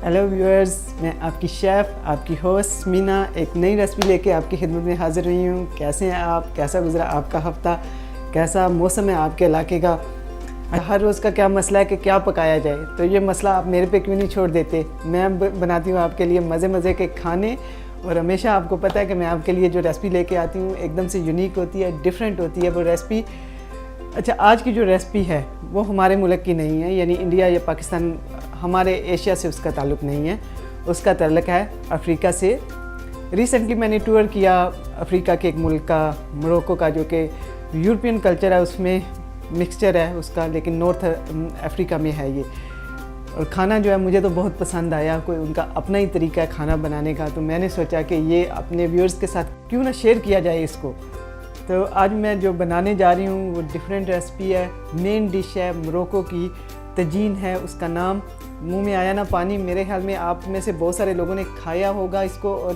Hello viewers, मैं आपकी chef, आपकी होस्ट मीना एक नई रेसिपी लेके आपकी खिदमत में हाज़िर हुई हूँ। कैसे हैं आप? कैसा गुजरा आपका हफ़्ता? कैसा मौसम है आपके इलाके का? हर रोज़ का क्या मसला है कि क्या पकाया जाए, तो ये मसला आप मेरे पे क्यों नहीं छोड़ देते। मैं बनाती हूँ आपके लिए मज़े के खाने, और हमेशा आपको पता है कि मैं आपके लिए जो रेसिपी लेके आती हूँ एकदम से यूनिक होती है, डिफरेंट होती है वो रेसिपी। अच्छा, आज की जो रेसिपी है वो हमारे मुल्क की नहीं है, यानी इंडिया या पाकिस्तान, हमारे एशिया से उसका ताल्लुक़ नहीं है, उसका ताल्लुक़ है अफ्रीका से। रिसेंटली मैंने टूर किया अफ्रीका के एक मुल्क का, मोरक्को का, जो कि यूरोपियन कल्चर है उसमें मिक्सचर है उसका, लेकिन नॉर्थ अफ्रीका में है ये। और खाना जो है मुझे तो बहुत पसंद आया, कोई उनका अपना ही तरीका है खाना बनाने का, तो मैंने सोचा कि ये अपने व्यूअर्स के साथ क्यों ना शेयर किया जाए इसको। तो आज मैं जो बनाने जा रही हूँ वो डिफरेंट रेसिपी है, मेन डिश है मोरक्को की, तजीन है उसका नाम। मुंह में आया ना पानी, मेरे ख्याल में आप में से बहुत सारे लोगों ने खाया होगा इसको और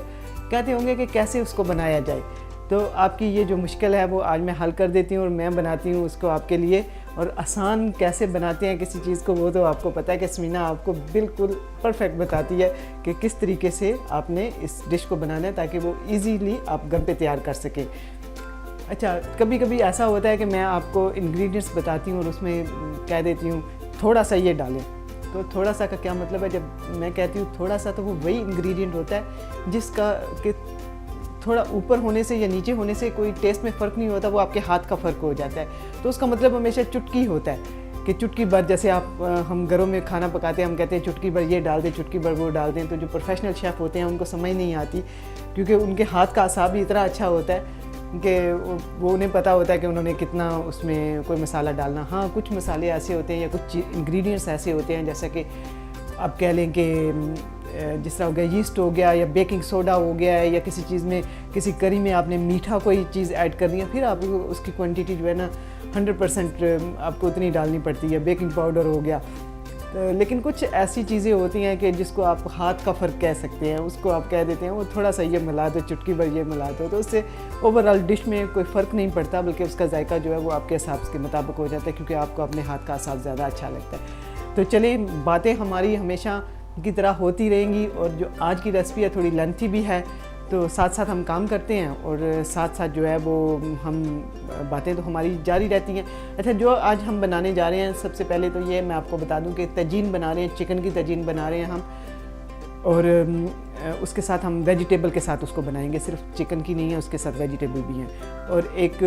कहते होंगे कि कैसे उसको बनाया जाए। तो आपकी ये जो मुश्किल है वो आज मैं हल कर देती हूँ और मैं बनाती हूँ उसको आपके लिए। और आसान कैसे बनाते हैं किसी चीज़ को वो तो आपको पता है कि स्मीना आपको बिल्कुल परफेक्ट बताती है कि किस तरीके से आपने इस डिश को बनाना है ताकि वो ईज़ीली आप घर पे तैयार कर सकें। अच्छा, कभी कभी ऐसा होता है कि मैं आपको इंग्रेडिएंट्स बताती हूँ और उसमें कह देती हूँ थोड़ा सा ये डालें। तो थोड़ा सा का क्या मतलब है? जब मैं कहती हूँ थोड़ा सा, तो वो वही इंग्रेडिएंट होता है जिसका कि थोड़ा ऊपर होने से या नीचे होने से कोई टेस्ट में फ़र्क नहीं होता, वो आपके हाथ का फ़र्क हो जाता है। तो उसका मतलब हमेशा चुटकी होता है कि चुटकी भर, जैसे हम घरों में खाना पकाते हैं, हम कहते हैं चुटकी भर ये डाल दें, चुटकी भर वो डाल दें। तो जो प्रोफेशनल शेफ़ होते हैं उनको समझ नहीं आती, क्योंकि उनके हाथ का असाब ही इतना अच्छा होता है कि वो उन्हें पता होता है कि उन्होंने कितना उसमें कोई मसाला डालना। हाँ, कुछ मसाले ऐसे होते हैं या कुछ इंग्रेडिएंट्स ऐसे होते हैं, जैसा कि आप कह लें कि जिस तरह हो गया यीस्ट हो गया या बेकिंग सोडा हो गया है, या किसी चीज़ में, किसी करी में आपने मीठा कोई चीज़ ऐड करनी है, फिर आप उसकी क्वांटिटी जो है ना 100% आपको उतनी डालनी पड़ती है। बेकिंग पाउडर हो गया। लेकिन कुछ ऐसी चीज़ें होती हैं कि जिसको आप हाथ का फ़र्क कह सकते हैं, उसको आप कह देते हैं वो थोड़ा सा ये मिला दो, चुटकी भर ये मिला दो, तो उससे ओवरऑल डिश में कोई फ़र्क नहीं पड़ता, बल्कि उसका जायका जो है वो आपके हिसाब के मुताबिक हो जाता है, क्योंकि आपको अपने हाथ का हिसाब ज़्यादा अच्छा लगता है। तो चलिए, बातें हमारी हमेशा की तरह होती रहेंगी, और जो आज की रेसिपी है थोड़ी लेंथी भी है, तो साथ साथ हम काम करते हैं और साथ साथ जो है वो हम बातें तो हमारी जारी रहती हैं। अच्छा, जो आज हम बनाने जा रहे हैं, सबसे पहले तो ये मैं आपको बता दूं कि तजीन बना रहे हैं, चिकन की तजीन बना रहे हैं हम, और उसके साथ हम वेजिटेबल के साथ उसको बनाएंगे, सिर्फ चिकन की नहीं है, उसके साथ वेजिटेबल भी हैं। और एक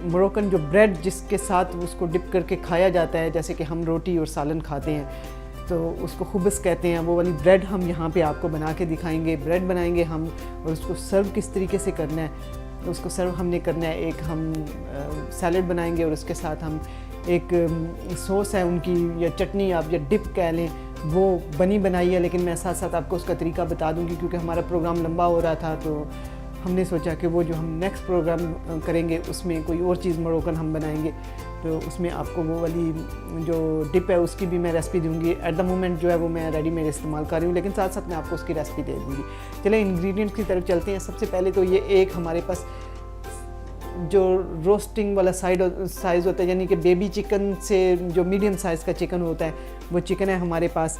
मोरक्कन जो ब्रेड जिसके साथ उसको डिप करके खाया जाता है, जैसे कि हम रोटी और सालन खाते हैं तो उसको खुब्स कहते हैं, वो वाली ब्रेड हम यहाँ पे आपको बना के दिखाएंगे। ब्रेड बनाएंगे हम, और उसको सर्व किस तरीके से करना है, उसको सर्व हमने करना है। एक हम सैलड बनाएंगे और उसके साथ हम एक सॉस है उनकी, या चटनी आप या डिप कह लें, वो बनी बनाई है, लेकिन मैं साथ साथ आपको उसका तरीका बता दूँगी, क्योंकि हमारा प्रोग्राम लंबा हो रहा था, तो हमने सोचा कि वो जो हम नेक्स्ट प्रोग्राम करेंगे उसमें कोई और चीज़ मोरक्कन हम बनाएंगे, तो उसमें आपको वो वाली जो डिप है उसकी भी मैं रेसिपी दूंगी। एट द मोमेंट जो है वो मैं रेडीमेड इस्तेमाल कर रही हूँ, लेकिन साथ साथ मैं आपको उसकी रेसिपी दे दूँगी। चलिए इंग्रेडिएंट्स की तरफ चलते हैं। सबसे पहले तो ये एक हमारे पास जो रोस्टिंग वाला साइज़ होता है, यानी कि बेबी चिकन से जो मीडियम साइज़ का चिकन होता है, वो चिकन है हमारे पास।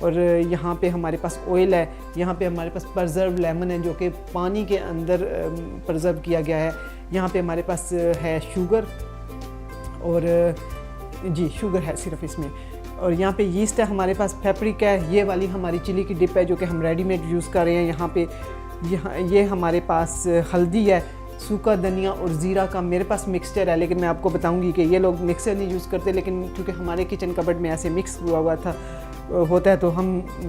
और यहाँ पे हमारे पास ऑयल है, यहाँ पे हमारे पास प्रिजर्व लेमन है जो कि पानी के अंदर प्रिजर्व किया गया है। यहाँ पे हमारे पास है शुगर, और जी शुगर है सिर्फ इसमें। और यहाँ पे यीस्ट है हमारे पास, पेपरिका है, ये वाली हमारी चिली की डिप है जो कि हम रेडीमेड यूज़ कर रहे हैं। यहाँ पे ये हमारे पास हल्दी है, सूखा धनिया और ज़ीरा का मेरे पास मिक्सचर है, लेकिन मैं आपको बताऊंगी कि ये लोग मिक्सर नहीं यूज़ करते, लेकिन क्योंकि हमारे किचन कबर्ड में ऐसे मिक्स हुआ होता है तो हम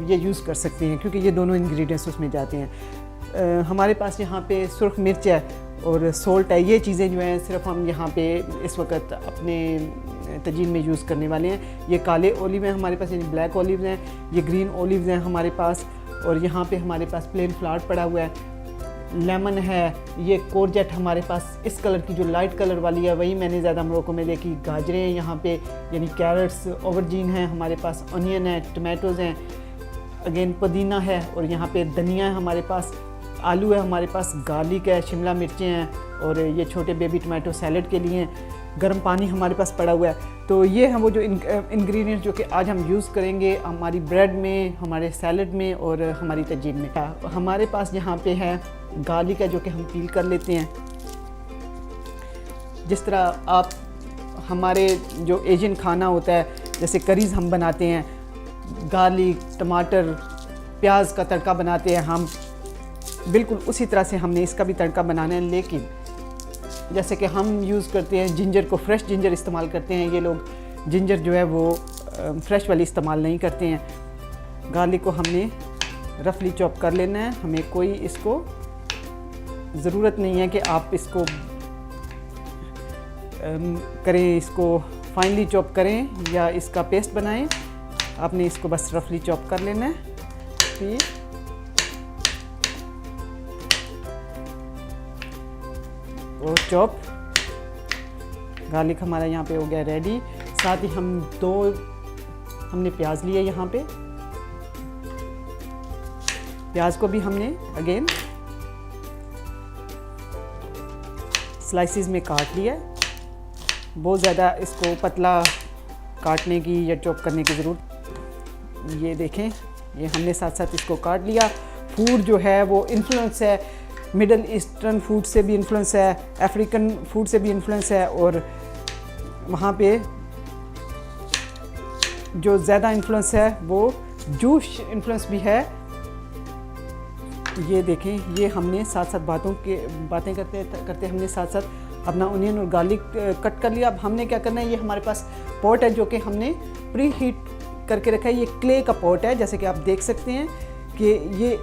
ये यूज़ कर सकते हैं, क्योंकि ये दोनों इंग्रेडिएंट्स उसमें जाते हैं। हमारे पास यहाँ पे सुर्ख मिर्च है और सोल्ट है। ये चीज़ें जो हैं सिर्फ हम यहाँ पे इस वक्त अपने तजीन में यूज़ करने वाले हैं। ये काले ओलिव हैं हमारे पास, यानी ब्लैक ओलिव हैं, ये ग्रीन ओलिव्स हैं हमारे पास, और यहाँ पे हमारे पास प्लेन फ्लावर पड़ा हुआ है। लेमन है, ये कोरजेट हमारे पास, इस कलर की जो लाइट कलर वाली है वही मैंने ज़्यादा मोरक्को में देखी। गाजरें हैं यहाँ पे, यानी कैरेट्स, ऑवरजीन है हमारे पास, अनियन है, टमाटोज़ हैं, अगेन पुदीना है, और यहाँ पे धनिया है हमारे पास, आलू है हमारे पास, गार्लिक है, शिमला मिर्चें हैं, और ये छोटे बेबी टमाटो सैलड के लिए हैं। गर्म पानी हमारे पास पड़ा हुआ है। तो ये हम वो जो इंग्रेडिएंट्स जो कि आज हम यूज़ करेंगे हमारी ब्रेड में, हमारे सैलड में और हमारी तजीन में। हमारे पास यहाँ पे है गार्लिक है जो कि हम पील कर लेते हैं। जिस तरह आप हमारे जो एशियन खाना होता है, जैसे करीज़ हम बनाते हैं, गार्लिक, टमाटर, प्याज का तड़का बनाते हैं हम, बिल्कुल उसी तरह से हमने इसका भी तड़का बनाना है। लेकिन जैसे कि हम यूज़ करते हैं जिंजर को, फ्रेश जिंजर इस्तेमाल करते हैं, ये लोग जिंजर जो है वो फ्रेश वाली इस्तेमाल नहीं करते हैं। गार्लिक को हमने रफली चॉप कर लेना है। हमें कोई इसको ज़रूरत नहीं है कि आप इसको करें, इसको फाइनली चॉप करें या इसका पेस्ट बनाएं। आपने इसको बस रफली चॉप कर लेना है। फिर और चॉप गार्लिक हमारा यहाँ पे हो गया रेडी। साथ ही हमने प्याज लिए यहाँ पे, प्याज को भी हमने अगेन स्लाइसिस में काट लिया। बहुत ज़्यादा इसको पतला काटने की या चॉप करने की ज़रूरत, ये देखें, ये हमने साथ साथ इसको काट लिया। फूड जो है वो इन्फ्लुएंस है, मिडल ईस्टर्न फूड से भी इन्फ्लुएंस है, अफ्रीकन फूड से भी इन्फ्लुएंस है, और वहाँ पे जो ज़्यादा इन्फ्लुएंस है वो जूश इन्फ्लुएंस भी है। ये देखें, ये हमने साथ साथ बातें करते हमने साथ साथ अपना अनियन और गार्लिक कट कर लिया। अब हमने क्या करना है, ये हमारे पास पॉट है जो कि हमने प्री हीट करके रखा है। ये क्ले का पॉट है, जैसे कि आप देख सकते हैं कि ये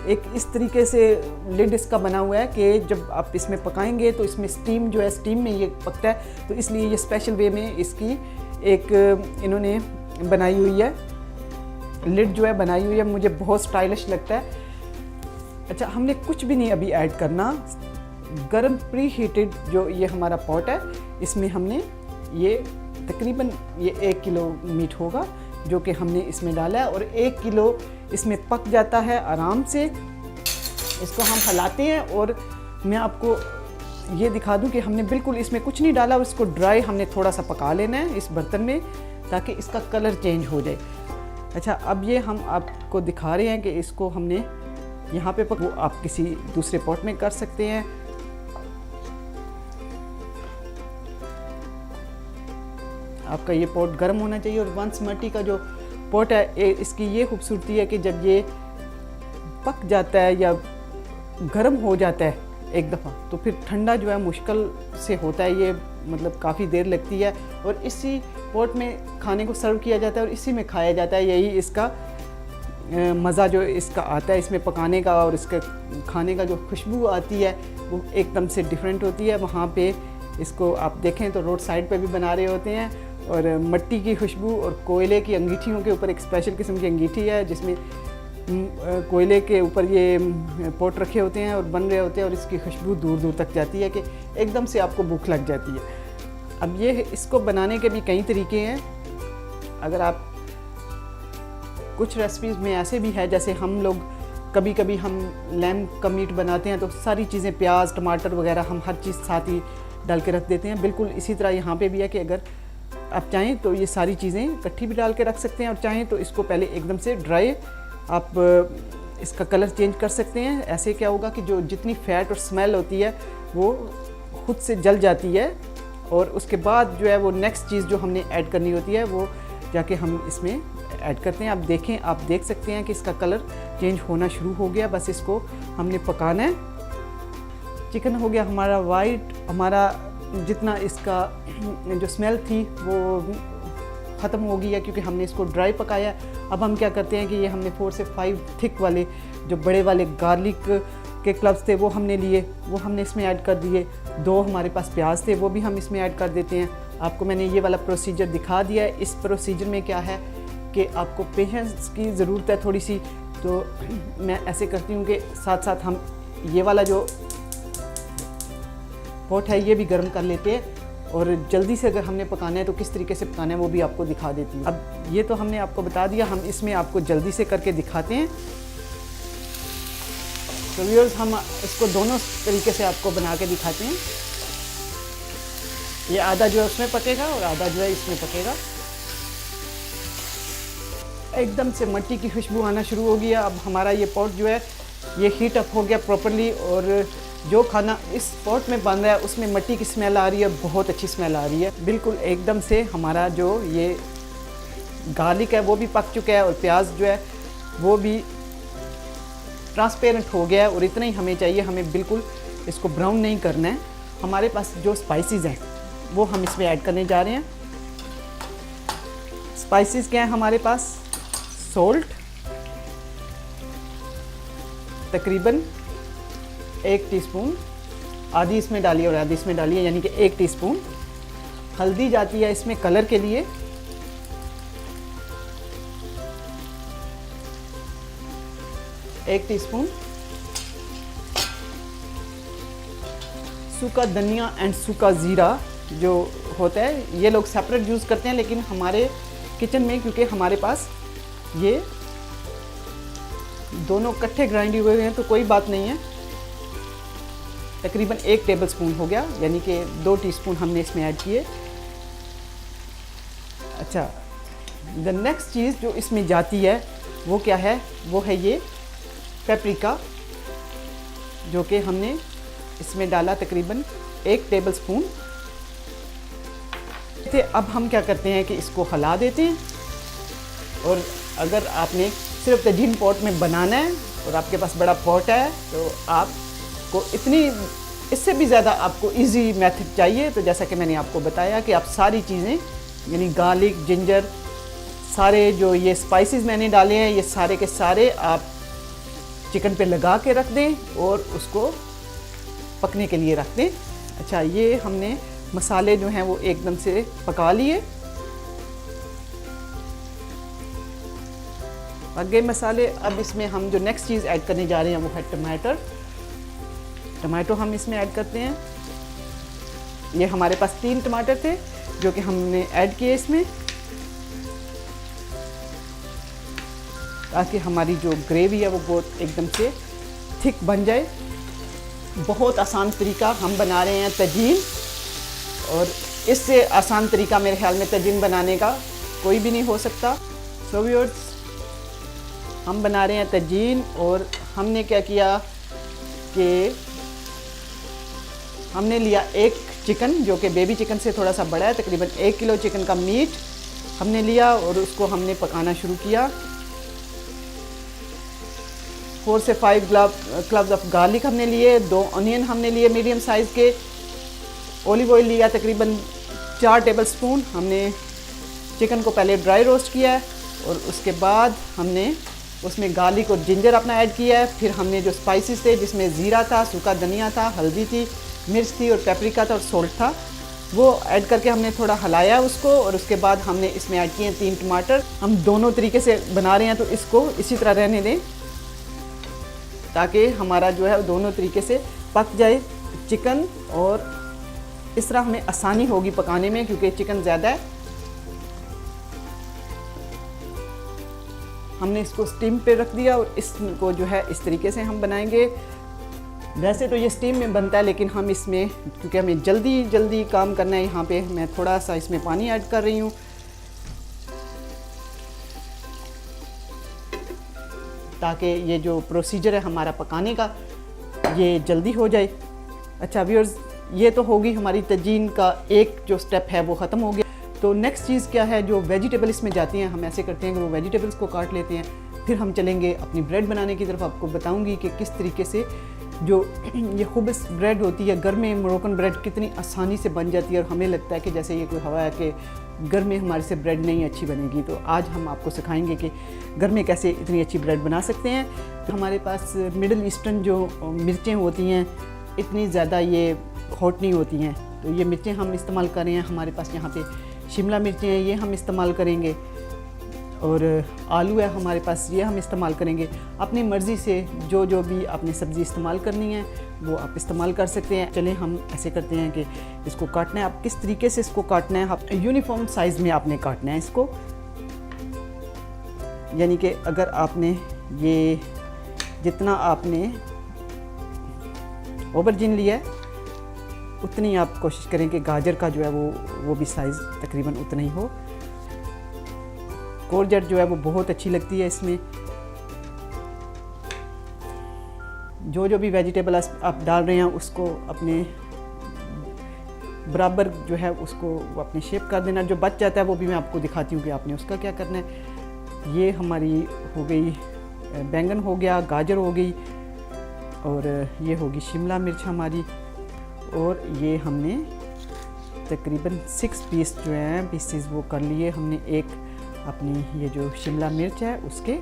एक इस तरीके से लिड इसका बना हुआ है कि जब आप इसमें पकाएंगे तो इसमें स्टीम जो है, स्टीम में ये पकता है। तो इसलिए ये स्पेशल वे में इसकी एक इन्होंने बनाई हुई है, लिड जो है बनाई हुई है। मुझे बहुत स्टाइलिश लगता है। अच्छा, हमने कुछ भी नहीं अभी ऐड करना। गरम प्री हीटेड जो ये हमारा पॉट है, इसमें हमने ये तकरीबन ये 1 किलो मीट होगा जो कि हमने इसमें डाला है, और 1 किलो इसमें पक जाता है आराम से। इसको हम हिलाते हैं, और मैं आपको ये दिखा दूं कि हमने बिल्कुल इसमें कुछ नहीं डाला। इसको ड्राई हमने थोड़ा सा पका लेना है इस बर्तन में, ताकि इसका कलर चेंज हो जाए। अच्छा, अब ये हम आपको दिखा रहे हैं कि इसको हमने यहाँ पे वो आप किसी दूसरे पॉट में कर सकते हैं। आपका ये पॉट गर्म होना चाहिए। और बासमती का जो पॉट है, इसकी ये खूबसूरती है कि जब ये पक जाता है या गर्म हो जाता है एक दफ़ा, तो फिर ठंडा जो है मुश्किल से होता है। ये मतलब काफ़ी देर लगती है, और इसी पॉट में खाने को सर्व किया जाता है और इसी में खाया जाता है। यही इसका मज़ा जो इसका आता है इसमें पकाने का, और इसके खाने का जो खुशबू आती है वो एकदम से डिफरेंट होती है। वहाँ पे इसको आप देखें तो रोड साइड पे भी बना रहे होते हैं, और मिट्टी की खुशबू और कोयले की अंगीठियों के ऊपर एक स्पेशल किस्म की अंगीठी है जिसमें कोयले के ऊपर ये पॉट रखे होते हैं और बन रहे होते हैं, और इसकी खुशबू दूर दूर तक जाती है कि एकदम से आपको भूख लग जाती है। अब ये इसको बनाने के भी कई तरीके हैं। अगर आप कुछ रेसिपीज़ में ऐसे भी है, जैसे हम लोग कभी कभी हम लैम्ब का मीट बनाते हैं तो सारी चीज़ें, प्याज, टमाटर वगैरह हम हर चीज़ साथ ही डाल के रख देते हैं। बिल्कुल इसी तरह यहाँ पे भी है कि अगर आप चाहें तो ये सारी चीज़ें इकट्ठी भी डाल के रख सकते हैं, और चाहें तो इसको पहले एकदम से ड्राई आप इसका कलर चेंज कर सकते हैं। ऐसे क्या होगा कि जो जितनी फ़ैट और स्मेल होती है वो खुद से जल जाती है, और उसके बाद जो है वो नेक्स्ट चीज़ जो हमने ऐड करनी होती है वो जाके हम इसमें ऐड करते हैं। आप देख सकते हैं कि इसका कलर चेंज होना शुरू हो गया। बस इसको हमने पकाना है। चिकन हो गया हमारा वाइट, हमारा जितना इसका जो स्मेल थी वो ख़त्म हो गई है क्योंकि हमने इसको ड्राई पकाया। अब हम क्या करते हैं कि ये हमने 4 से 5 थिक वाले जो बड़े वाले गार्लिक के क्लब्स थे वो हमने लिए, वो हमने इसमें ऐड कर दिए। 2 हमारे पास प्याज थे वो भी हम इसमें ऐड कर देते हैं। आपको मैंने ये वाला प्रोसीजर दिखा दिया है। इस प्रोसीजर में क्या है कि आपको पेशेंस की ज़रूरत है थोड़ी सी, तो मैं ऐसे करती हूँ कि साथ साथ हम ये वाला जो पॉट है ये भी गर्म कर लेते हैं, और जल्दी से अगर हमने पकाना है तो किस तरीके से पकाना है वो भी आपको दिखा देती हूँ। अब ये तो हमने आपको बता दिया, हम इसमें आपको जल्दी से करके दिखाते हैं। तो व्यूअर्स, हम इसको दोनों तरीके से आपको बना के दिखाते हैं। ये आधा जो है उसमें पकेगा और आधा जो है इसमें पकेगा। एकदम से मिट्टी की खुशबू आना शुरू हो गया। अब हमारा ये पॉट जो है ये हीट अप हो गया प्रॉपरली, और जो खाना इस पॉट में बन रहा है उसमें मिट्टी की स्मेल आ रही है, बहुत अच्छी स्मेल आ रही है। बिल्कुल एकदम से हमारा जो ये गार्लिक है वो भी पक चुका है, और प्याज जो है वो भी ट्रांसपेरेंट हो गया है। और इतना ही हमें चाहिए, हमें बिल्कुल इसको ब्राउन नहीं करना है। हमारे पास जो स्पाइसेस हैं वो हम इसमें ऐड करने जा रहे हैं। स्पाइसेस क्या है हमारे पास? सोल्ट तकरीबन 1 टीस्पून, आधी इसमें डालिए और आधी इसमें डालिए, यानी कि 1 टीस्पून। हल्दी जाती है इसमें कलर के लिए, 1 टीस्पून। सूखा धनिया एंड सूखा ज़ीरा जो होता है ये लोग सेपरेट यूज़ करते हैं, लेकिन हमारे किचन में क्योंकि हमारे पास ये दोनों इकट्ठे ग्राइंड हुए हैं तो कोई बात नहीं है। तकरीबन 1 टेबलस्पून हो गया, यानी कि 2 टीस्पून हमने इसमें ऐड किए। अच्छा, द नेक्स्ट चीज़ जो इसमें जाती है वो क्या है? वो है ये पेपरिका, जो कि हमने इसमें डाला तकरीबन 1 टेबलस्पून। अब हम क्या करते हैं कि इसको हिला देते हैं। और अगर आपने सिर्फ तजीन पॉट में बनाना है और आपके पास बड़ा पॉट है तो आपको इससे भी ज़्यादा आपको इजी मेथड चाहिए। तो जैसा कि मैंने आपको बताया कि आप सारी चीज़ें यानी गार्लिक, जिंजर, सारे जो ये स्पाइसेस मैंने डाले हैं ये सारे के सारे आप चिकन पे लगा के रख दें और उसको पकने के लिए रख दें। अच्छा, ये हमने मसाले जो हैं वो एकदम से पका लिए। पक गए मसाले। अब इसमें हम जो नेक्स्ट चीज़ ऐड करने जा रहे हैं वो है टमाटर। टमाटो हम इसमें ऐड करते हैं। ये हमारे पास 3 टमाटर थे जो कि हमने ऐड किए इसमें, ताकि हमारी जो ग्रेवी है वो बहुत एकदम से थिक बन जाए। बहुत आसान तरीका हम बना रहे हैं तजीन, और इससे आसान तरीका मेरे ख्याल में तजीन बनाने का कोई भी नहीं हो सकता। सो व्यूअर्स, हम बना रहे हैं तजीन, और हमने क्या किया कि हमने लिया एक चिकन जो कि बेबी चिकन से थोड़ा सा बड़ा है, तकरीबन 1 किलो चिकन का मीट हमने लिया और उसको हमने पकाना शुरू किया। 4 से 5 क्लव्स ऑफ गार्लिक हमने लिए, 2 ऑनियन हमने लिए मीडियम साइज़ के, ऑलिव ऑयल लिया तकरीबन 4 टेबलस्पून। हमने चिकन को पहले ड्राई रोस्ट किया है और उसके बाद हमने उसमें गार्लिक और जिंजर अपना ऐड किया है। फिर हमने जो स्पाइसेस थे जिसमें ज़ीरा था, सूखा धनिया था, हल्दी थी, मिर्च थी और पेपरिका था और सोल्ट था, वो ऐड करके हमने थोड़ा हिलाया उसको। और उसके बाद हमने इसमें ऐड किए 3 टमाटर। हम दोनों तरीके से बना रहे हैं तो इसको इसी तरह रहने दें ताकि हमारा जो है दोनों तरीके से पक जाए चिकन, और इस तरह हमें आसानी होगी पकाने में क्योंकि चिकन ज़्यादा है। हमने इसको स्टीम पे रख दिया और इसको जो है इस तरीके से हम बनाएंगे। वैसे तो ये स्टीम में बनता है, लेकिन हम इसमें क्योंकि हमें जल्दी काम करना है, यहाँ पे मैं थोड़ा सा इसमें पानी ऐड कर रही हूँ ताकि ये जो प्रोसीजर है हमारा पकाने का ये जल्दी हो जाए। अच्छा व्यूअर्स, ये तो होगी हमारी तजीन का एक जो स्टेप है वो ख़त्म हो गया। तो नेक्स्ट चीज़ क्या है, जो वेजिटेबल इसमें जाती हैं, हम ऐसे करते हैं कि वो वेजिटेबल्स को काट लेते हैं, फिर हम चलेंगे अपनी ब्रेड बनाने की तरफ। आपको बताऊंगी कि किस तरीके से जो ये खुबस ब्रेड होती है, घर में मोरक्कन ब्रेड कितनी आसानी से बन जाती है, और हमें लगता है कि जैसे ये कोई हवा है कि घर में हमारे से ब्रेड नहीं अच्छी बनेगी। तो आज हम आपको सिखाएंगे कि घर में कैसे इतनी अच्छी ब्रेड बना सकते हैं। हमारे पास मिडल ईस्टर्न जो मिर्चें होती हैं इतनी ज़्यादा ये हॉट नहीं होती हैं, तो ये मिर्चें हम इस्तेमाल कर रहे हैं। हमारे पास यहाँ पे शिमला मिर्चें हैं, ये हम इस्तेमाल करेंगे, और आलू है हमारे पास, ये हम इस्तेमाल करेंगे। अपनी मर्ज़ी से जो भी आपने सब्ज़ी इस्तेमाल करनी है वो आप इस्तेमाल कर सकते हैं। चलें हम ऐसे करते हैं कि इसको काटना है। आप किस तरीके से इसको काटना है, आप यूनिफॉर्म साइज़ में आपने काटना है इसको, यानी कि अगर आपने ये जितना आपने ऑबरजिन लिया है उतनी आप कोशिश करें कि गाजर का जो है वो भी साइज़ तकरीबन उतना ही हो। कोरजेट जो है वो बहुत अच्छी लगती है इसमें। जो भी वेजिटेबल आप डाल रहे हैं उसको अपने बराबर जो है उसको वो अपने शेप कर देना। जो बच जाता है वो भी मैं आपको दिखाती हूँ कि आपने उसका क्या करना है। ये हमारी हो गई बैंगन हो गया, गाजर हो गई, और ये होगी शिमला मिर्च हमारी, और ये हमने तकरीबन 6 पीस जो हैं पीसेस वो कर लिए हमने। एक अपनी ये जो शिमला मिर्च है उसके,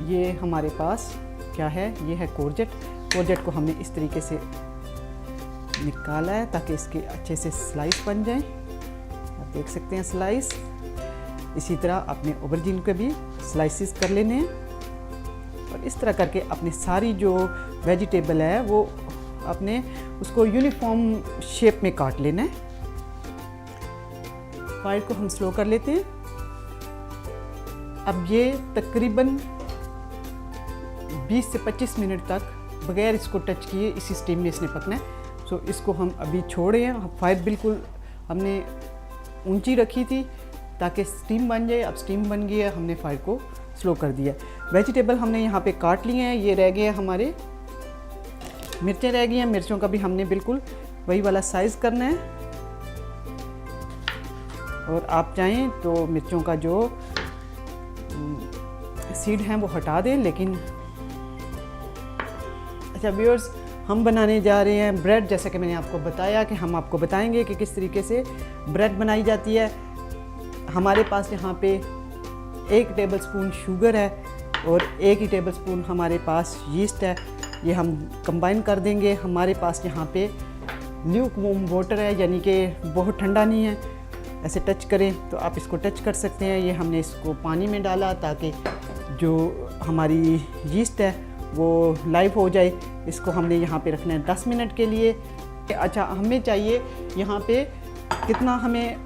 ये हमारे पास क्या है, ये है कोरजेट। कोरजेट को हमने इस तरीके से निकाला है ताकि इसके अच्छे से स्लाइस बन जाएं। आप देख सकते हैं स्लाइस। इसी तरह अपने ऑबरजीन के भी स्लाइसिस कर लेने हैं, और इस तरह करके अपनी सारी जो वेजिटेबल है वो अपने उसको यूनिफॉर्म शेप में काट लेना है। फायर को हम स्लो कर लेते हैं। अब ये तकरीबन 20 से 25 मिनट तक बगैर इसको टच किए इसी स्टीम में इसने पकना है। सो इसको हम अभी छोड़े हैं। फायर बिल्कुल हमने ऊंची रखी थी ताकि स्टीम बन जाए। अब स्टीम बन गई है, हमने फायर को स्लो कर दिया। वेजिटेबल हमने यहाँ पे काट लिए हैं। ये रह गए हैं हमारे मिर्चें रह गई हैं। मिर्चों का भी हमने बिल्कुल वही वाला साइज़ करना है, और आप चाहें तो मिर्चों का जो सीड हैं वो हटा दें। लेकिन अच्छा व्यूअर्स, हम बनाने जा रहे हैं ब्रेड। जैसा कि मैंने आपको बताया कि हम आपको बताएंगे कि किस तरीके से ब्रेड बनाई जाती है। हमारे पास यहाँ पे 1 टेबलस्पून शुगर है और 1 ही टेबलस्पून हमारे पास यीस्ट है। ये हम कंबाइन कर देंगे। हमारे पास यहाँ पे ल्यूक वार्म वाटर है, यानी कि बहुत ठंडा नहीं है। ऐसे टच करें तो आप इसको टच कर सकते हैं। ये हमने इसको पानी में डाला ताकि जो हमारी यीस्ट है वो लाइव हो जाए। इसको हमने यहाँ पे रखना है 10 मिनट के लिए। अच्छा, हमें चाहिए यहाँ पे कितना, हमें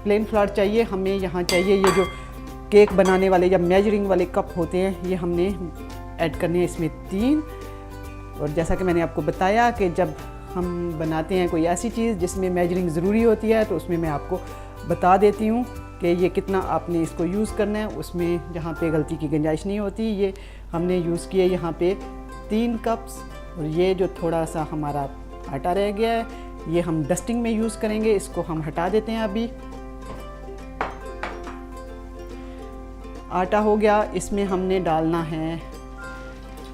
प्लेन फ्लावर चाहिए। हमें यहाँ चाहिए ये जो केक बनाने वाले या मेजरिंग वाले कप होते हैं, ये हमने ऐड करने हैं इसमें 3। और जैसा कि मैंने आपको बताया कि जब हम बनाते हैं कोई ऐसी चीज़ जिसमें मेजरिंग ज़रूरी होती है तो उसमें मैं आपको बता देती हूँ कि ये कितना आपने इसको यूज़ करना है। उसमें जहाँ पे गलती की गुंजाइश नहीं होती। ये हमने यूज़ किए यहाँ पे 3 कप्स। और ये जो थोड़ा सा हमारा आटा रह गया है, ये हम डस्टिंग में यूज़ करेंगे। इसको हम हटा देते हैं अभी। आटा हो गया। इसमें हमने डालना है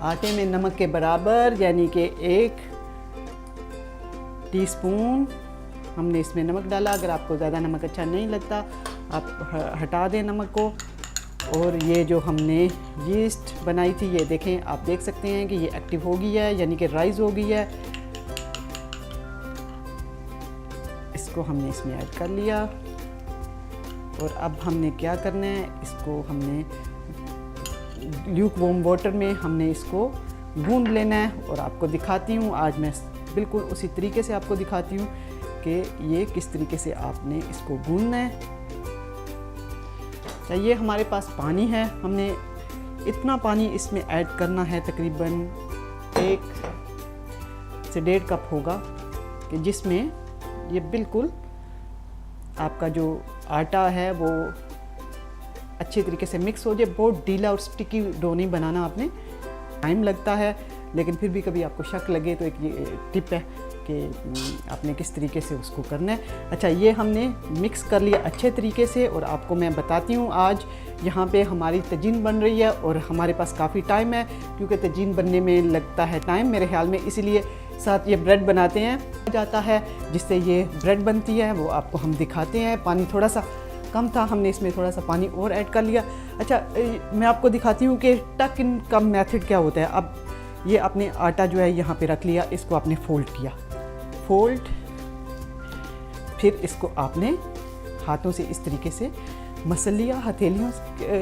आटे में नमक के बराबर, यानी कि 1 टीस्पून हमने इसमें नमक डाला। अगर आपको ज़्यादा नमक अच्छा नहीं लगता आप हटा दें नमक को। और ये जो हमने यीस्ट बनाई थी, ये देखें, आप देख सकते हैं कि ये एक्टिव हो गई है, यानी कि राइज हो गई है। इसको हमने इसमें ऐड कर लिया। और अब हमने क्या करना है, इसको हमने ल्यूक वार्म वाटर में हमने इसको गूंद लेना है। और आपको दिखाती हूँ, आज मैं बिल्कुल उसी तरीके से आपको दिखाती हूँ कि ये किस तरीके से आपने इसको गूंदना है। ये हमारे पास पानी है। हमने इतना पानी इसमें ऐड करना है, तकरीबन 1 से 1.5 कप होगा, कि जिसमें ये बिल्कुल आपका जो आटा है वो अच्छे तरीके से मिक्स हो जाए। बहुत ढीला और स्टिकी डो नहीं बनाना आपने। टाइम लगता है, लेकिन फिर भी कभी आपको शक लगे तो एक ये टिप है कि आपने किस तरीके से उसको करना है। अच्छा, ये हमने मिक्स कर लिया अच्छे तरीके से। और आपको मैं बताती हूँ, आज यहाँ पे हमारी तजीन बन रही है और हमारे पास काफ़ी टाइम है, क्योंकि तजीन बनने में लगता है टाइम मेरे ख्याल में। इसीलिए साथ ये ब्रेड बनाते हैं जाता है, जिससे ये ब्रेड बनती है, वो आपको हम दिखाते हैं। पानी थोड़ा सा कम था, हमने इसमें थोड़ा सा पानी और ऐड कर लिया। अच्छा, मैं आपको दिखाती हूँ कि टक इन का मेथड क्या होता है। अब ये आपने आटा जो है यहाँ पे रख लिया, इसको आपने फोल्ड किया, फोल्ड, फिर इसको आपने हाथों से इस तरीके से मसल लिया, हथेलियों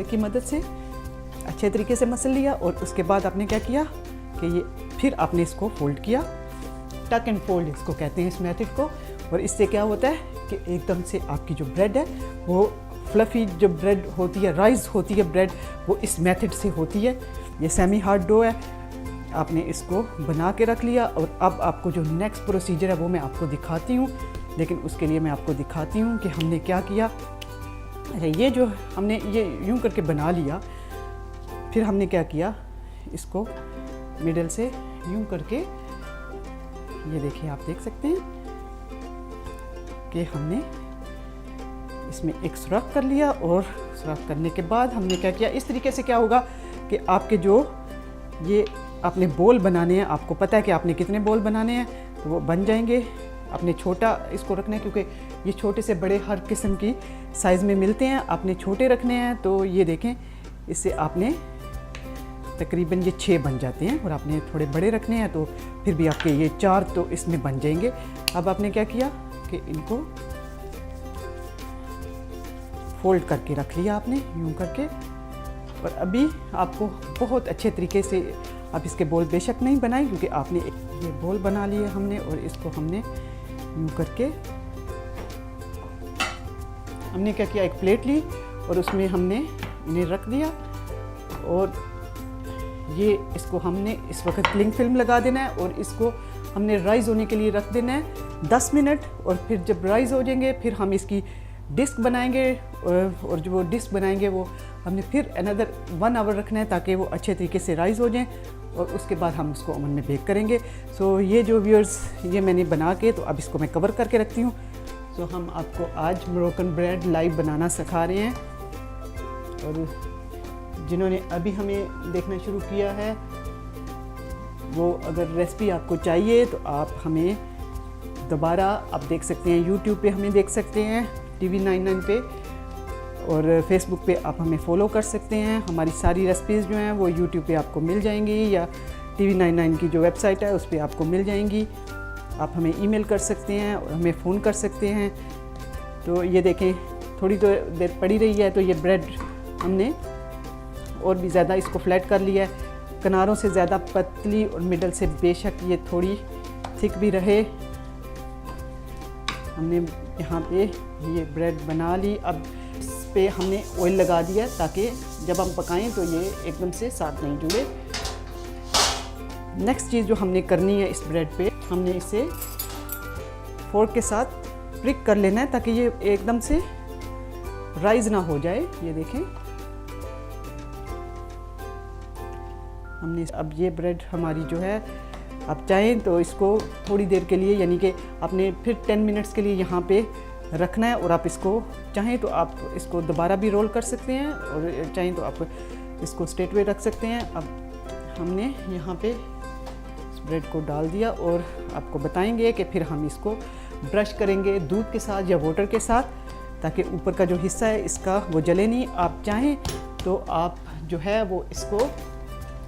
की मदद से अच्छे तरीके से मसल लिया। और उसके बाद आपने क्या किया कि ये फिर आपने इसको फोल्ड किया। टक एंड फोल्ड इसको कहते हैं, इस मेथड को। और इससे क्या होता है कि एकदम से आपकी जो ब्रेड है वो फ्लफ़ी जो ब्रेड होती है, राइज होती है ब्रेड, वो इस मेथड से होती है। ये सेमी हार्ड डो है। आपने इसको बना के रख लिया। और अब आपको जो नेक्स्ट प्रोसीजर है वो मैं आपको दिखाती हूँ, लेकिन उसके लिए मैं आपको दिखाती हूँ कि हमने क्या किया। अच्छा, ये जो हमने ये यूँ करके बना लिया, फिर हमने क्या किया, इसको मिडल से यूँ करके, ये देखिए आप देख सकते हैं कि हमने इसमें एक सुराख कर लिया। और सुराख करने के बाद हमने क्या किया, इस तरीके से क्या होगा कि आपके जो ये आपने बॉल बनाने हैं, आपको पता है कि आपने कितने बॉल बनाने हैं, तो वो बन जाएंगे। आपने छोटा इसको रखना है क्योंकि ये छोटे से बड़े हर किस्म की साइज़ में मिलते हैं। आपने छोटे रखने हैं, तो ये देखें इससे आपने तकरीबन ये 6 बन जाते हैं। और आपने थोड़े बड़े रखने हैं तो फिर भी आपके ये 4 तो इसमें बन जाएंगे। अब आपने क्या किया कि इनको फोल्ड करके रख लिया आपने यूँ करके। और अभी आपको बहुत अच्छे तरीके से आप इसके बॉल बेशक नहीं बनाए, क्योंकि आपने ये बॉल बना लिए हमने। और इसको हमने यूँ करके हमने क्या किया, एक प्लेट ली और उसमें हमने इन्हें रख दिया। और ये इसको हमने इस वक्त क्लिंग फिल्म लगा देना है और इसको हमने राइज़ होने के लिए रख देना है 10 मिनट। और फिर जब राइज़ हो जाएंगे फिर हम इसकी डिस्क बनाएंगे। और जो वो डिस्क बनाएंगे वो हमने फिर अनदर 1 आवर रखना है ताकि वो अच्छे तरीके से राइज़ हो जाएं। और उसके बाद हम इसको ओवन में बेक करेंगे। सो ये जो व्यूअर्स, ये मैंने बना के, तो अब इसको मैं कवर करके रखती हूँ। सो हम आपको आज मोरक्कन ब्रेड लाइव बनाना सिखा रहे हैं। और जिन्होंने अभी हमें देखना शुरू किया है, वो अगर रेसिपी आपको चाहिए तो आप हमें दोबारा आप देख सकते हैं, यूट्यूब पे हमें देख सकते हैं, TV99 पे, और फेसबुक पे आप हमें फॉलो कर सकते हैं। हमारी सारी रेसिपीज़ जो हैं वो यूट्यूब पे आपको मिल जाएंगी, या TV99 की जो वेबसाइट है उस पर आपको मिल जाएंगी। आप हमें ईमेल कर सकते हैं और हमें फ़ोन कर सकते हैं। तो ये देखें थोड़ी तो देर पड़ी रही है, तो ये ब्रेड हमने और भी ज़्यादा इसको फ्लैट कर लिया है, किनारों से ज़्यादा पतली और मिडल से बेशक ये थोड़ी थिक भी रहे। हमने यहाँ पे ये ब्रेड बना ली। अब इस पे हमने ऑयल लगा दिया ताकि जब हम पकाएं तो ये एकदम से साथ नहीं जुड़े। नेक्स्ट चीज़ जो हमने करनी है, इस ब्रेड पे हमने इसे फोर्क के साथ प्रिक कर लेना है ताकि ये एकदम से राइज ना हो जाए। ये देखें हमने अब ये ब्रेड हमारी जो है, आप चाहें तो इसको थोड़ी देर के लिए, यानी कि आपने फिर 10 मिनट्स के लिए यहाँ पे रखना है। और आप इसको चाहें तो आप इसको दोबारा भी रोल कर सकते हैं, और चाहें तो आप इसको स्ट्रेट वे रख सकते हैं। अब हमने यहाँ पे इस ब्रेड को डाल दिया और आपको बताएंगे कि फिर हम इसको ब्रश करेंगे दूध के साथ या वाटर के साथ, ताकि ऊपर का जो हिस्सा है इसका वो जले नहीं। आप चाहें तो आप जो है वो इसको,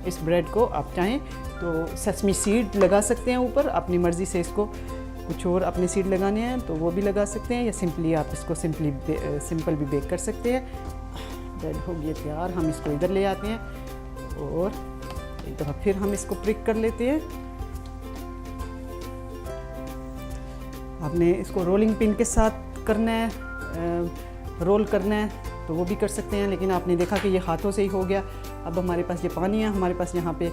इस ब्रेड को आप चाहें तो सेसमी सीड लगा सकते हैं ऊपर, अपनी मर्ज़ी से इसको कुछ और अपने सीड लगाने हैं तो वो भी लगा सकते हैं, या सिंपली आप इसको सिंपल भी बेक कर सकते हैं। ब्रेड हो गया तैयार। हम इसको इधर ले आते हैं और एक दफ़ा फिर हम इसको प्रिक कर लेते हैं। आपने इसको रोलिंग पिन के साथ करना है, रोल करना है तो वो भी कर सकते हैं, लेकिन आपने देखा कि ये हाथों से ही हो गया। अब हमारे पास ये पानी है, हमारे पास यहाँ पे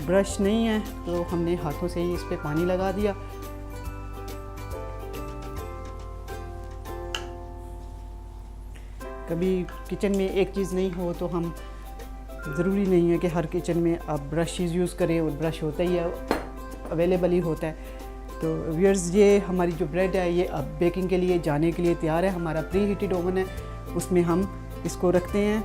ब्रश नहीं है, तो हमने हाथों से ही इस पे पानी लगा दिया। कभी किचन में एक चीज़ नहीं हो तो हम, ज़रूरी नहीं है कि हर किचन में आप ब्रश यूज़ करें, और ब्रश होता ही है, अवेलेबल ही होता है। तो व्यूअर्स, ये हमारी जो ब्रेड है ये अब बेकिंग के लिए जाने के लिए तैयार है। हमारा प्री हीटेड ओवन है, उसमें हम इसको रखते हैं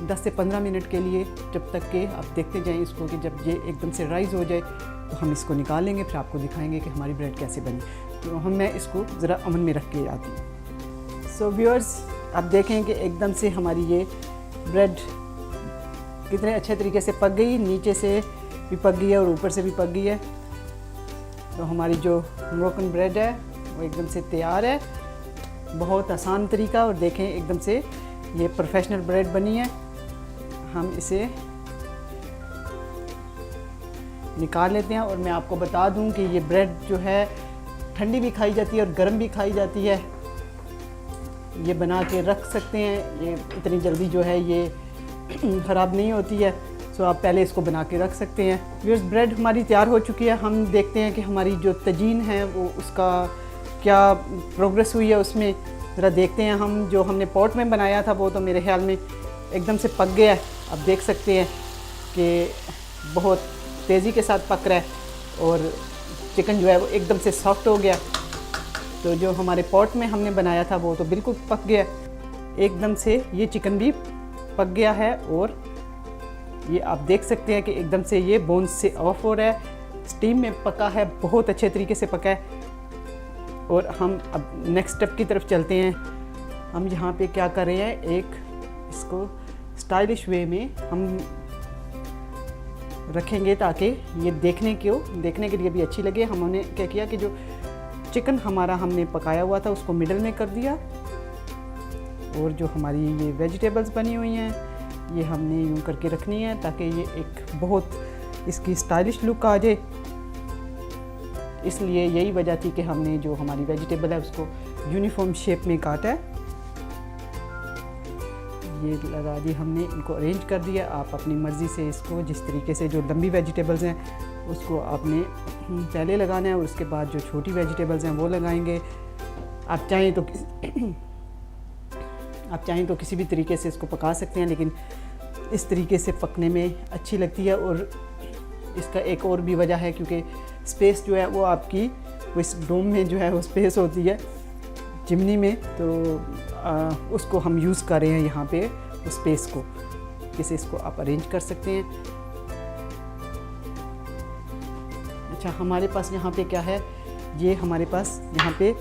10 से 15 मिनट के लिए, जब तक कि आप देखते जाएं इसको कि जब ये एकदम से राइज़ हो जाए तो हम इसको निकालेंगे, फिर आपको दिखाएंगे कि हमारी ब्रेड कैसे बनी। तो मैं इसको ज़रा ओवन में रख के आती हूँ। सो व्यूअर्स, आप देखें कि एकदम से हमारी ये ब्रेड कितने अच्छे तरीके से पक गई, नीचे से भी पक गई है और ऊपर से भी पक गई है। तो हमारी जो मोरक्कन ब्रेड है वो एकदम से तैयार है। बहुत आसान तरीका, और देखें एकदम से ये प्रोफेशनल ब्रेड बनी है। हम इसे निकाल लेते हैं, और मैं आपको बता दूं कि ये ब्रेड जो है ठंडी भी खाई जाती है और गर्म भी खाई जाती है। ये बना के रख सकते हैं, ये इतनी जल्दी जो है ये ख़राब नहीं होती है। सो आप पहले इसको बना के रख सकते हैं। व्यूअर्स, ब्रेड हमारी तैयार हो चुकी है। हम देखते हैं कि हमारी जो तजीन है वो उसका क्या प्रोग्रेस हुई है उसमें, ज़रा देखते हैं। हम जो हमने पॉट में बनाया था वो तो मेरे ख्याल में एकदम से पक गया है। आप देख सकते हैं कि बहुत तेज़ी के साथ पक रहा है और चिकन जो है वो एकदम से सॉफ्ट हो गया। तो जो हमारे पॉट में हमने बनाया था वो तो बिल्कुल पक गया एकदम से। ये चिकन भी पक गया है और ये आप देख सकते हैं कि एकदम से ये बोन्स से ऑफ हो रहा है। स्टीम में पका है, बहुत अच्छे तरीके से पका है। और हम अब नेक्स्ट स्टेप की तरफ चलते हैं। हम यहाँ पे क्या कर रहे हैं, एक इसको स्टाइलिश वे में हम रखेंगे ताकि ये देखने के लिए भी अच्छी लगे। हमने क्या किया कि जो चिकन हमारा हमने पकाया हुआ था उसको मिडल में कर दिया और जो हमारी ये वेजिटेबल्स बनी हुई हैं ये हमने यूँ करके रखनी है ताकि ये एक बहुत इसकी स्टाइलिश लुक आ जाए। इसलिए यही वजह थी कि हमने जो हमारी वेजिटेबल है उसको यूनिफॉर्म शेप में काटा है। ये लगा दी हमने, इनको अरेंज कर दिया। आप अपनी मर्ज़ी से इसको जिस तरीके से जो लंबी वेजिटेबल्स हैं उसको आपने पहले लगाना है और उसके बाद जो छोटी वेजिटेबल्स हैं वो लगाएंगे। आप चाहें तो किसी भी तरीके से इसको पका सकते हैं, लेकिन इस तरीके से पकने में अच्छी लगती है। और इसका एक और भी वजह है क्योंकि स्पेस जो है वो आपकी वो इस डोम में जो है वो स्पेस होती है चिमनी में, तो उसको हम यूज़ कर रहे हैं यहाँ पे उस स्पेस को, किसी इसको आप अरेंज कर सकते हैं। अच्छा, हमारे पास यहाँ पे क्या है, ये हमारे पास यहाँ पे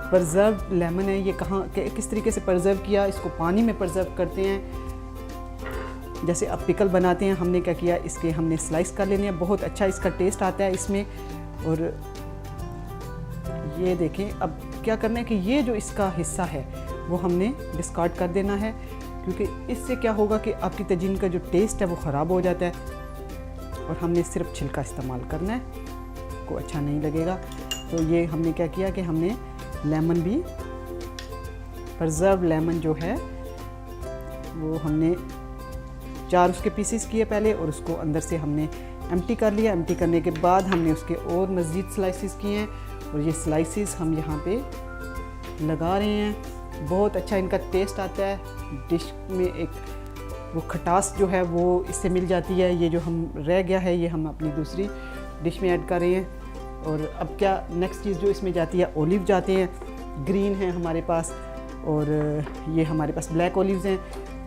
प्रिजर्व लेमन है। ये कहाँ किस तरीके से प्रिजर्व किया, इसको पानी में प्रिजर्व करते हैं। जैसे अब पिकल बनाते हैं, हमने क्या किया, इसके हमने स्लाइस कर लेने हैं। बहुत अच्छा इसका टेस्ट आता है इसमें। और ये देखें, अब क्या करना है कि ये जो इसका हिस्सा है वो हमने डिस्कार्ड कर देना है, क्योंकि इससे क्या होगा कि आपकी तजीन का जो टेस्ट है वो ख़राब हो जाता है। और हमने सिर्फ छिलका इस्तेमाल करना है, को अच्छा नहीं लगेगा। तो ये हमने क्या किया कि हमने लेमन भी, प्रिजर्व लेमन जो है वो हमने 4 उसके पीसेस किए पहले और उसको अंदर से हमने एम्प्टी कर लिया। एम्प्टी करने के बाद हमने उसके और मज़ीद स्लाइसेस किए हैं और ये स्लाइसेस हम यहाँ पे लगा रहे हैं। बहुत अच्छा इनका टेस्ट आता है डिश में, एक वो खटास जो है वो इससे मिल जाती है। ये जो हम रह गया है ये हम अपनी दूसरी डिश में ऐड कर रहे हैं। और अब क्या नेक्स्ट चीज़ जो इसमें जाती है, ओलिव जाते हैं, ग्रीन है हमारे पास और ये हमारे पास ब्लैक ओलिव्स हैं।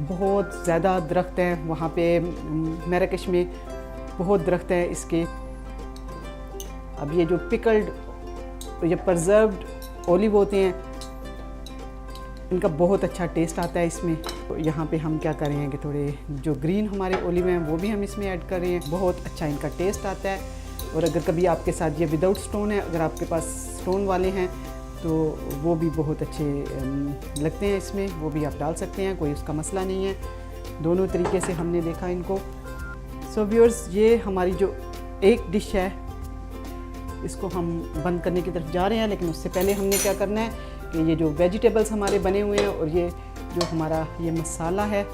बहुत ज़्यादा दरख्त हैं वहाँ पे मैराकेश में, बहुत दरख्त हैं इसके। अब ये जो पिकल्ड, ये प्रिजर्व्ड ओलिव होते हैं, इनका बहुत अच्छा टेस्ट आता है इसमें। तो यहाँ पे हम क्या कर रहे हैं कि थोड़े जो ग्रीन हमारे ओलिव हैं वो भी हम इसमें ऐड कर रहे हैं। बहुत अच्छा इनका टेस्ट आता है। और अगर कभी आपके साथ ये विदाउट स्टोन है, अगर आपके पास स्टोन वाले हैं तो वो भी बहुत अच्छे लगते हैं इसमें, वो भी आप डाल सकते हैं, कोई उसका मसला नहीं है। दोनों तरीके से हमने देखा इनको। सो व्यूअर्स, ये हमारी जो एक डिश है इसको हम बंद करने की तरफ जा रहे हैं, लेकिन उससे पहले हमने क्या करना है कि ये जो वेजिटेबल्स हमारे बने हुए हैं और ये जो हमारा ये मसाला है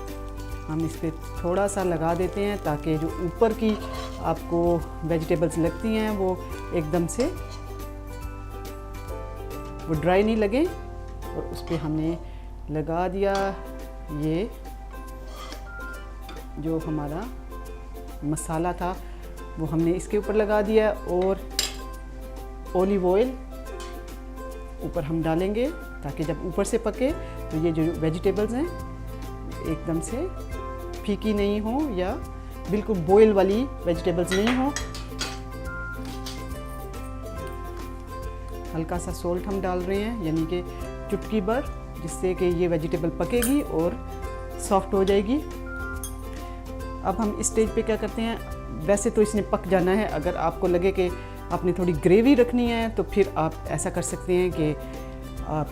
हम इस पर थोड़ा सा लगा देते हैं ताकि जो ऊपर की आपको वेजिटेबल्स लगती हैं वो एकदम से वो ड्राई नहीं लगे। और उस पर हमने लगा दिया ये जो हमारा मसाला था वो हमने इसके ऊपर लगा दिया और ओलिव ऑयल ऊपर हम डालेंगे ताकि जब ऊपर से पके तो ये जो वेजिटेबल्स हैं एकदम से फीकी नहीं हो या बिल्कुल बॉयल वाली वेजिटेबल्स नहीं हो। हल्का सा सोल्ट हम डाल रहे हैं, यानी कि चुटकी भर, जिससे कि ये वेजिटेबल पकेगी और सॉफ्ट हो जाएगी। अब हम इस स्टेज पे क्या करते हैं, वैसे तो इसने पक जाना है। अगर आपको लगे कि आपने थोड़ी ग्रेवी रखनी है तो फिर आप ऐसा कर सकते हैं कि आप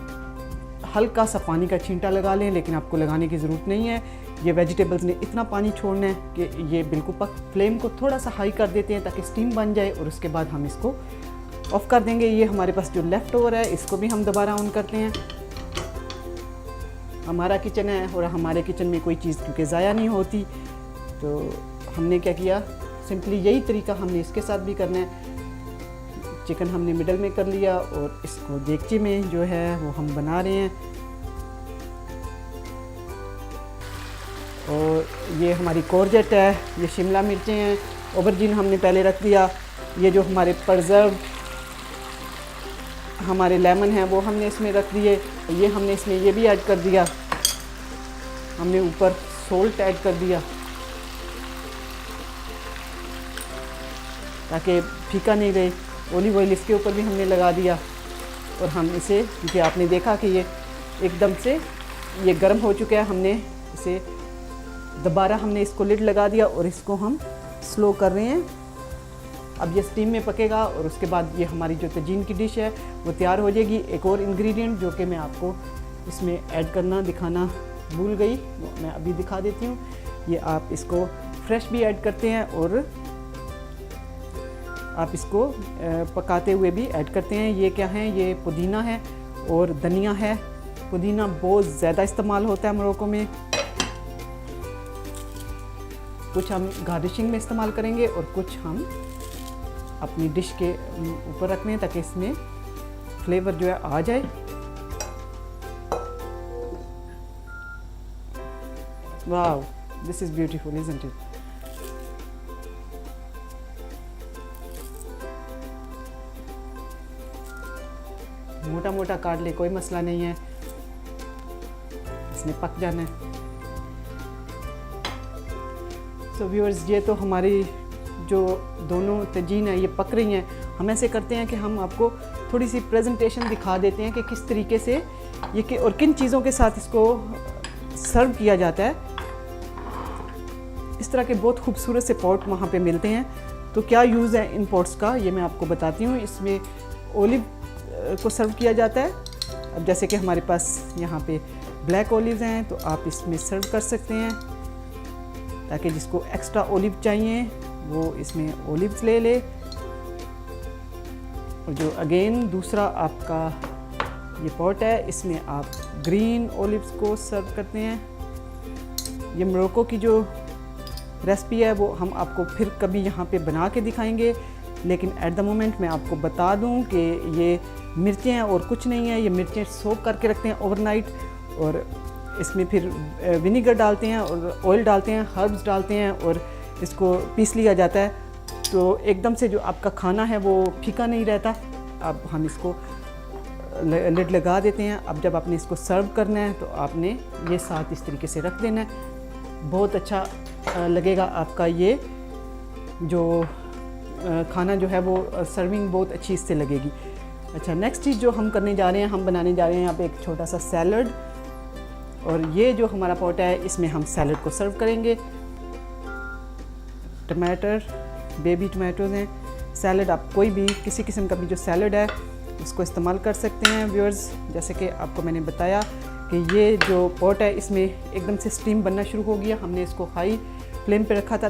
हल्का सा पानी का छींटा लगा लें, लेकिन आपको लगाने की ज़रूरत नहीं है। ये वेजिटेबल्स ने इतना पानी छोड़ना है कि ये बिल्कुल पक। फ्लेम को थोड़ा सा हाई कर देते हैं ताकि स्टीम बन जाए और उसके बाद हम इसको ऑफ़ कर देंगे। ये हमारे पास जो लेफ़्ट ओवर है इसको भी हम दोबारा ऑन करते हैं। हमारा किचन है और हमारे किचन में कोई चीज़ क्योंकि ज़ाया नहीं होती, तो हमने क्या किया, सिंपली यही तरीका हमने इसके साथ भी करना है। चिकन हमने मिडल में कर लिया और इसको देगची में जो है वो हम बना रहे हैं। और ये हमारी कोरजेट है, ये शिमला मिर्चें हैं, ऑबरजीन हमने पहले रख दिया। ये जो हमारे प्रिजर्व हमारे लेमन हैं वो हमने इसमें रख दिए। ये हमने इसमें ये भी ऐड कर दिया, हमने ऊपर सोल्ट ऐड कर दिया ताकि फीका नहीं रहे। ओलिव ऑयल इसके ऊपर भी हमने लगा दिया और हम इसे, क्योंकि आपने देखा कि ये एकदम से ये गर्म हो चुका है, हमने इसे दोबारा हमने इसको लिड लगा दिया और इसको हम स्लो कर रहे हैं। अब ये स्टीम में पकेगा और उसके बाद ये हमारी जो तजीन की डिश है वो तैयार हो जाएगी। एक और इंग्रेडिएंट जो कि मैं आपको इसमें ऐड करना दिखाना भूल गई, वो मैं अभी दिखा देती हूँ। ये आप इसको फ्रेश भी ऐड करते हैं और आप इसको पकाते हुए भी ऐड करते हैं। ये क्या है, ये पुदीना है और धनिया है। पुदीना बहुत ज़्यादा इस्तेमाल होता है मोरक्को में, कुछ हम गार्निशिंग में इस्तेमाल करेंगे और कुछ हम अपनी डिश के ऊपर रखने हैं ताकि इसमें फ्लेवर जो है आ जाए। Wow, this is beautiful, isn't it? मोटा मोटा काट ले, कोई मसला नहीं है, इसने पक जाना है। सो व्यूअर्स, ये तो हमारी जो दोनों तजीन है ये पक रही हैं। हम ऐसे करते हैं कि हम आपको थोड़ी सी प्रेजेंटेशन दिखा देते हैं कि किस तरीके से ये और किन चीज़ों के साथ इसको सर्व किया जाता है। इस तरह के बहुत खूबसूरत से पॉट वहाँ पे मिलते हैं। तो क्या यूज़ है इन पॉट्स का, ये मैं आपको बताती हूँ। इसमें ओलिव को सर्व किया जाता है। अब जैसे कि हमारे पास यहाँ पे ब्लैक ओलिव्स हैं तो आप इसमें सर्व कर सकते हैं ताकि जिसको एक्स्ट्रा ओलिव चाहिए वो इसमें ओलिव्स ले ले। और जो अगेन दूसरा आपका ये पॉट है, इसमें आप ग्रीन ओलिव्स को सर्व करते हैं। ये मोरक्को की जो रेसिपी है वो हम आपको फिर कभी यहाँ पे बना के दिखाएंगे, लेकिन एट द मोमेंट मैं आपको बता दूँ कि ये मिर्चें हैं और कुछ नहीं है। ये मिर्चें सोक करके रखते हैं ओवरनाइट और इसमें फिर विनीगर डालते हैं और ऑयल डालते हैं, हर्ब्स डालते हैं और इसको पीस लिया जाता है। तो एकदम से जो आपका खाना है वो फीका नहीं रहता। अब हम इसको लिड लगा देते हैं। अब जब आपने इसको सर्व करना है तो आपने ये साथ इस तरीके से रख देना है। बहुत अच्छा लगेगा आपका ये जो खाना जो है वो सर्विंग बहुत अच्छी इससे लगेगी। अच्छा, नेक्स्ट चीज़ जो हम करने जा रहे हैं, हम बनाने जा रहे हैं यहाँ पे एक छोटा सा सैलड। और ये जो हमारा पॉट है इसमें हम सैलड को सर्व करेंगे। टमाटर, बेबी टमाटोज़ हैं। सैलड आप कोई भी किसी किस्म का भी जो सैलड है उसको इस्तेमाल कर सकते हैं। व्यूअर्स, जैसे कि आपको मैंने बताया कि ये जो पॉट है इसमें एकदम से स्टीम बनना शुरू हो गया। हमने इसको हाई फ्लेम पे रखा था।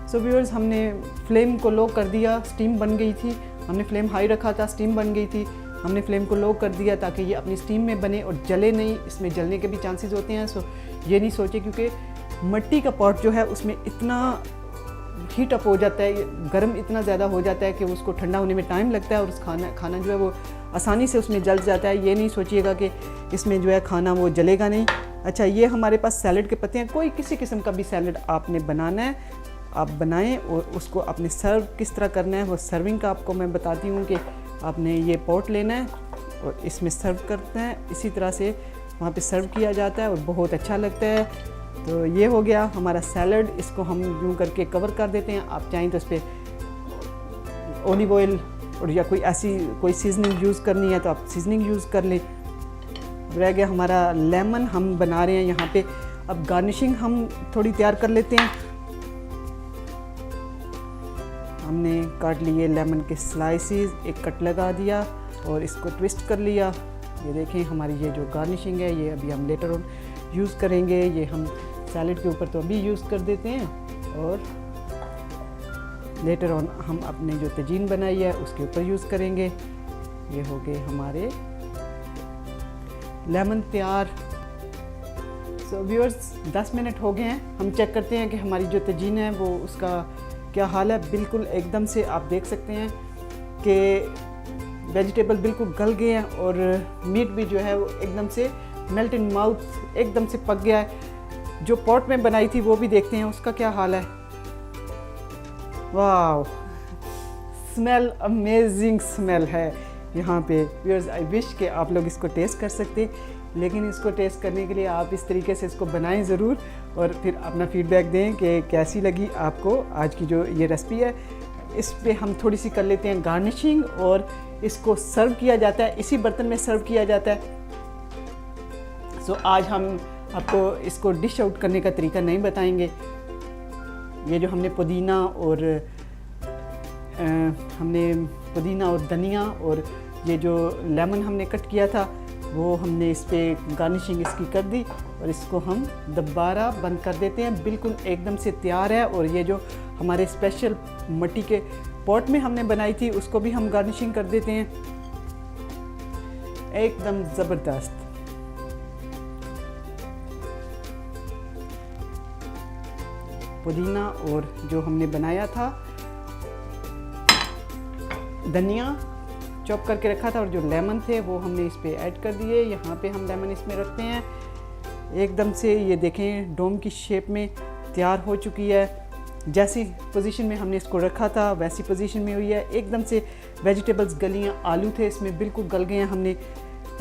सो व्यूअर्स, हमने फ्लेम को लो कर दिया, स्टीम बन गई थी। हमने फ्लेम हाई रखा था, स्टीम बन गई थी। हमने फ्लेम को लो कर दिया ताकि ये अपनी स्टीम में बने और जले नहीं। इसमें जलने के भी चांसेस होते हैं। सो ये नहीं सोचे, क्योंकि मिट्टी का पॉट जो है उसमें इतना हीट अप हो जाता है, गर्म इतना ज़्यादा हो जाता है कि उसको ठंडा होने में टाइम लगता है और उस खाना जो है वो आसानी से उसमें जल जाता है। ये नहीं सोचिएगा कि इसमें जो है खाना वो जलेगा नहीं। अच्छा, ये हमारे पास सैलड के पत्ते हैं। कोई किसी किस्म का भी सैलड आपने बनाना है आप बनाएं और उसको आपने सर्व किस तरह करना है वो सर्विंग का आपको मैं बताती हूँ कि आपने ये पॉट लेना है और इसमें सर्व करना है। इसी तरह से वहाँ पे सर्व किया जाता है और बहुत अच्छा लगता है। तो ये हो गया हमारा सैलड। इसको हम यूँ करके कवर कर देते हैं। आप चाहें तो इस पर ओलिव ऑयल और या कोई सीजनिंग यूज़ करनी है तो आप सीजनिंग यूज़ कर लें। रह गया हमारा लेमन, हम बना रहे हैं यहाँ पे। अब गार्निशिंग हम थोड़ी तैयार कर लेते हैं। हमने काट लिए लेमन के स्लाइसेस, एक कट लगा दिया और इसको ट्विस्ट कर लिया। ये देखें हमारी ये जो गार्निशिंग है ये अभी हम लेटर ऑन यूज़ करेंगे। ये हम सैलड के ऊपर तो अभी यूज़ कर देते हैं और लेटर ऑन हम अपने जो तजीन बनाई है उसके ऊपर यूज़ करेंगे। ये हो गए हमारे लेमन तैयार। सो व्यूअर्स 10 मिनट हो गए हैं, हम चेक करते हैं कि हमारी जो तजीन है वो उसका क्या हाल है। बिल्कुल एकदम से आप देख सकते हैं कि वेजिटेबल बिल्कुल गल गए हैं और मीट भी जो है वो एकदम से मेल्ट इन माउथ एकदम से पक गया है। जो पॉट में बनाई थी वो भी देखते हैं उसका क्या हाल है। वाह, स्मेल अमेजिंग स्मेल है यहाँ पे। व्यूअर्स आई विश कि आप लोग इसको टेस्ट कर सकते, लेकिन इसको टेस्ट करने के लिए आप इस तरीके से इसको बनाएं ज़रूर और फिर अपना फीडबैक दें कि कैसी लगी आपको आज की जो ये रेसिपी है। इस पे हम थोड़ी सी कर लेते हैं गार्निशिंग और इसको सर्व किया जाता है, इसी बर्तन में सर्व किया जाता है। सो आज हम आपको इसको डिश आउट करने का तरीका नहीं बताएंगे। ये जो हमने पुदीना और धनिया और ये जो लेमन हमने कट किया था वो हमने इस पर गार्निशिंग इसकी कर दी और इसको हम दोबारा बंद कर देते हैं। बिल्कुल एकदम से तैयार है। और ये जो हमारे स्पेशल मिट्टी के पॉट में हमने बनाई थी उसको भी हम गार्निशिंग कर देते हैं। एकदम ज़बरदस्त। पुदीना और जो हमने बनाया था धनिया चॉप करके रखा था और जो लेमन थे वो हमने इस पे ऐड कर दिए। यहाँ पे हम लेमन इसमें रखते हैं। एकदम से ये देखें डोम की शेप में तैयार हो चुकी है। जैसी पोजीशन में हमने इसको रखा था वैसी पोजीशन में हुई है। एकदम से वेजिटेबल्स गलियाँ, आलू थे इसमें बिल्कुल गल गए हैं। हमने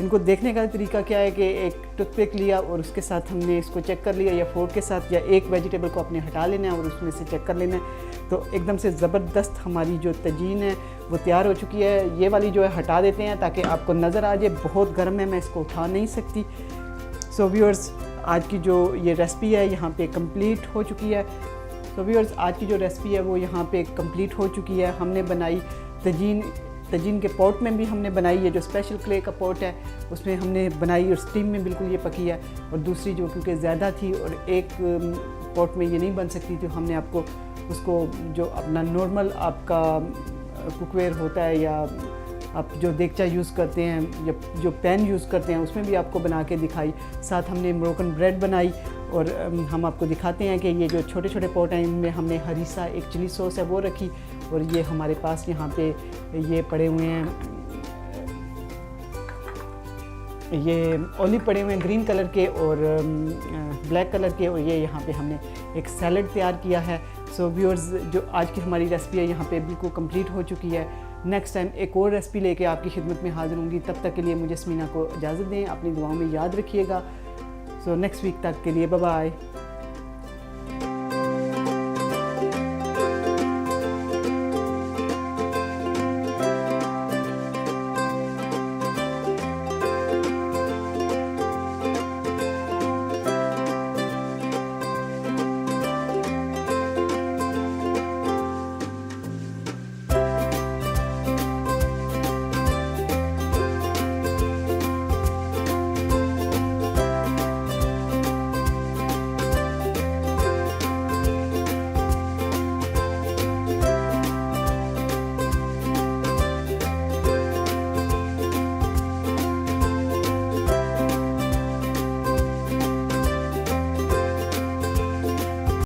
इनको देखने का तरीका क्या है कि एक टूथपिक लिया और उसके साथ हमने इसको चेक कर लिया, या फोर्क के साथ, या एक वेजिटेबल को अपने हटा लेना है और उसमें से चेक कर लेना है। तो एकदम से ज़बरदस्त हमारी जो तजीन है वो तैयार हो चुकी है। ये वाली जो है हटा देते हैं ताकि आपको नज़र आ जाए। बहुत गर्म है, मैं इसको उठा नहीं सकती। सो व्यूअर्स आज की जो ये रेसिपी है यहाँ पे कंप्लीट हो चुकी है। सो व्यूअर्स आज की जो रेसिपी है वो यहाँ पे कंप्लीट हो चुकी है। हमने बनाई तजीन के पॉट में भी हमने बनाई है, जो स्पेशल क्ले का पॉट है उसमें हमने बनाई और स्टीम में बिल्कुल ये पकी है। और दूसरी जो क्योंकि ज़्यादा थी और एक पॉट में ये नहीं बन सकती थी, हमने आपको उसको जो अपना नॉर्मल आपका कुकवेयर होता है या आप जो देगचा यूज़ करते हैं या जो पैन यूज़ करते हैं उसमें भी आपको बना के दिखाई। साथ हमने मोरक्कन ब्रेड बनाई और हम आपको दिखाते हैं कि ये जो छोटे छोटे पॉट हैं इनमें हमने हरीसा एक चिली सॉस है वो रखी। और ये हमारे पास यहाँ पे ये पड़े हुए हैं, ये ओलिव पड़े हुए हैं ग्रीन कलर के और ब्लैक कलर के। और ये यहाँ पे हमने एक सैलड तैयार किया है। सो व्यूअर्स जो आज की हमारी रेसिपी है यहाँ पे बिल्कुल कंप्लीट हो चुकी है। नेक्स्ट टाइम एक और रेसिपी लेके आपकी खिदमत में हाजिर होंगी। तब तक के लिए मुझे स्मीना को इजाज़त दें। अपनी दुआओं में याद रखिएगा। सो नेक्स्ट वीक तक के लिए बाय बाय।